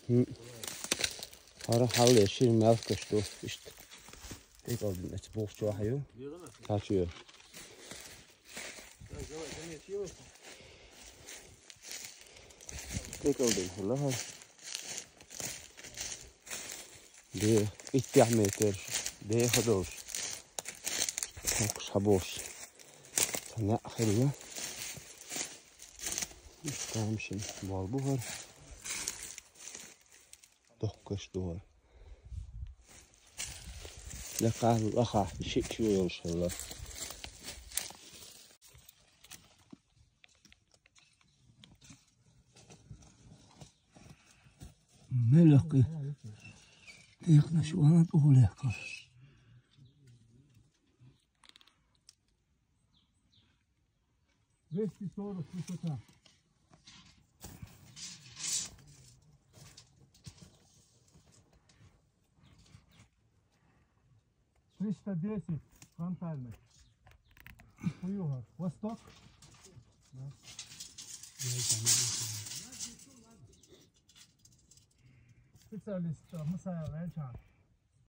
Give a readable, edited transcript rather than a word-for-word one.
Har حاول 20 ملك شتو اشت هيك قبل اسبوع شو حيو تاچيو هيك قبل والله دي 2 متر دي خدوش حبوش لا خليه استمشي بالبوهر دقش دور لقاه الأخ شيء شو يوصل الله ملقي يقنا شو أنا بقول لك Vesti solo tutto qua. Триста 10 фронтальных. Юга. Восток. Специалист Масая Лайчан.